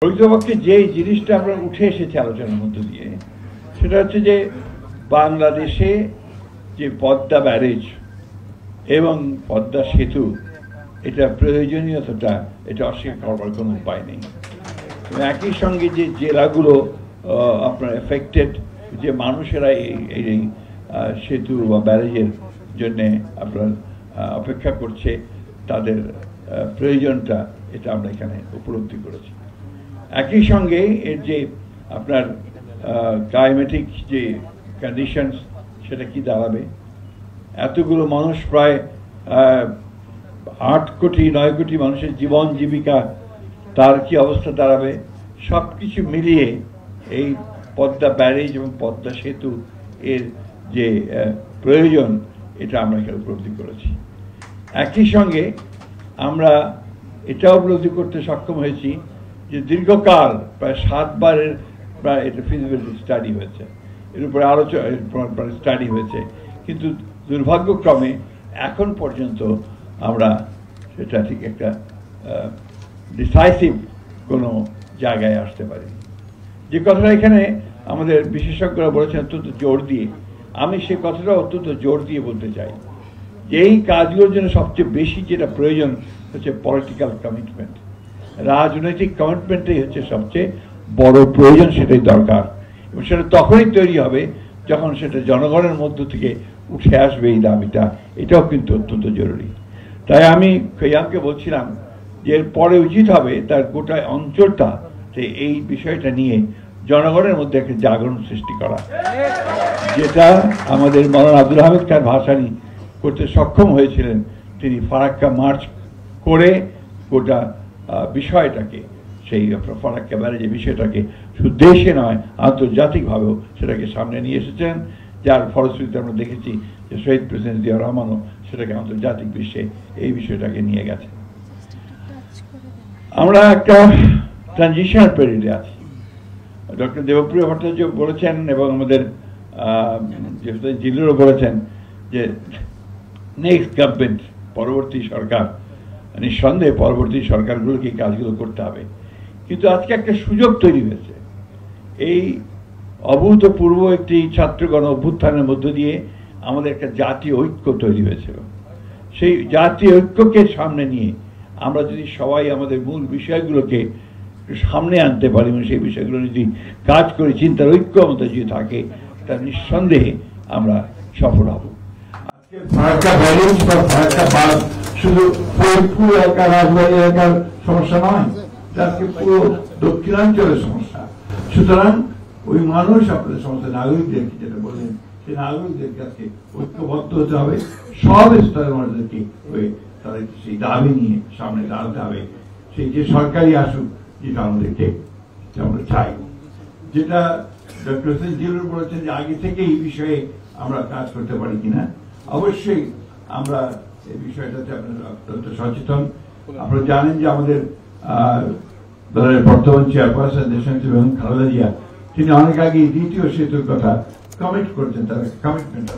প্রকৃতপক্ষে যে জিনিসটা আমরা উঠে এসেছে আলোচনার মধ্য দিয়ে সেটা হচ্ছে যে বাংলাদেশে যে পদ্মা ব্যারেজ এবং পদ্মা সেতু এটা প্রয়োজনীয়তাটা এটা অস্বীকার করবার কোনো উপায় নেই। একই সঙ্গে যে জেলাগুলো আপনার এফেক্টেড, যে মানুষেরা এই সেতু বা ব্যারেজের জন্যে আপনার অপেক্ষা করছে, তাদের প্রয়োজনটা এটা আমরা এখানে উপলব্ধি করেছি। একই সঙ্গে এর যে আপনার ক্লাইমেটিক যে কন্ডিশনস সেটা কি দাঁড়াবে, এতগুলো মানুষ প্রায় 8 কোটি 9 কোটি মানুষের জীবন জীবিকা তার কি অবস্থা দাঁড়াবে, সব কিছু মিলিয়ে এই পদ্মা ব্যারেজ এবং পদ্মা সেতু এর যে প্রয়োজন এটা আমরা এখানে উপলব্ধি করেছি। একই সঙ্গে আমরা এটা উপলব্ধি করতে সক্ষম হয়েছি যে দীর্ঘকাল প্রায় 7 বারের প্রায় এটা ফিজিবিলিটি স্টাডি হয়েছে, এর উপরে আলোচনা স্টাডি হয়েছে, কিন্তু দুর্ভাগ্যক্রমে এখন পর্যন্ত আমরা সেটা ঠিক একটা ডিসাইসিভ কোনো জায়গায় আসতে পারি। যে কথাটা এখানে আমাদের বিশেষজ্ঞরা বলেছেন অত্যন্ত জোর দিয়ে, আমি সেই কথাটা অত্যন্ত জোর দিয়ে বলতে চাই যে এই কাজগুলোর জন্য সবচেয়ে বেশি যেটা প্রয়োজন হচ্ছে পলিটিক্যাল কমিটমেন্ট। রাজনৈতিক কমিটমেন্টটাই হচ্ছে সবচেয়ে বড় প্রয়োজন, সেটাই দরকার, এবং সেটা তখনই তৈরি হবে যখন সেটা জনগণের মধ্য থেকে উঠে আসবে এই দাবিটা। এটাও কিন্তু অত্যন্ত জরুরি। তাই আমি খৈয়ামকে বলছিলাম যে এর পরে উচিত হবে তার গোটা অঞ্চলটা এই বিষয়টা নিয়ে জনগণের মধ্যে একটা জাগরণ সৃষ্টি করা, যেটা আমাদের মৌলানা আব্দুল হামিদ খান ভাসানী করতে সক্ষম হয়েছিলেন। তিনি ফারাক্কা মার্চ করে গোটা বিষয়টাকে, সেই ফারাক্কা ব্যারেজের বিষয়টাকে শুধু দেশে নয় আন্তর্জাতিকভাবেও সেটাকে সামনে নিয়ে এসেছেন, যার ফলশ্রুতিতে আমরা দেখেছি যে শহীদ প্রেসিডেন্ট জিয়া রহমানও সেটাকে আন্তর্জাতিক বিশ্বে এই বিষয়টাকে নিয়ে গেছে। আমরা একটা ট্রানজিশনাল পিরিয়ডে আছি। ডক্টর দেবপ্রিয় ভট্টাচার্য বলেছেন এবং আমাদের জিল্লুরও বলেছেন যে নেক্সট গভর্নমেন্ট, পরবর্তী সরকার, নিঃসন্দেহে পরবর্তী সরকারগুলোকে এই কাজগুলো করতে হবে। কিন্তু আজকে একটা সুযোগ তৈরি হয়েছে, এই অভূতপূর্ব একটি ছাত্রগণ অভ্যুত্থানের মধ্য দিয়ে আমাদের একটা জাতীয় ঐক্য তৈরি হয়েছিল। সেই জাতীয় ঐক্যকে সামনে নিয়ে আমরা যদি সবাই আমাদের মূল বিষয়গুলোকে সামনে আনতে পারি এবং সেই বিষয়গুলো যদি কাজ করি, চিন্তার ঐক্য আমাদের যদি থাকে, তা নিঃসন্দেহে আমরা সফল হব। ফারাক্কা ব্যারেজ বা ফারাক্কা বাঁধ শুধু ফরিদপুর এলাকার রাজবাড়ী এলাকার সমস্যা নয়, আজকে পুরো দক্ষিণাঞ্চলের সমস্যা। সুতরাং ওই মানুষ আপনাদের সমস্ত নাগরিকদেরকে যেটা বললেন, সেই নাগরিকদেরকে আজকে ঐক্যবদ্ধ হতে হবে, সব স্তরের মানুষদেরকে হয়ে তাদের সেই দাবি নিয়ে সামনে দাঁড়াতে হবে। সেই যে সরকারি আসুক, যেটা আমাদেরকে আমরা চাই, যেটা ডক্টর হোসেন জিল্লুর বলেছেন যে আগে থেকে এই বিষয়ে আমরা কাজ করতে পারি কিনা। অবশ্যই আমরা এই বিষয়টাতে আপনারা অত্যন্ত সচেতন। আপনারা জানেন যে আমাদের দলের বর্তমান চেয়ারপারসন দেশনেত্রী বেগম খালেদা জিয়া, তিনি অনেক আগে দ্বিতীয় সেতুর কথা কমিট করেছেন, তার কমিটমেন্ট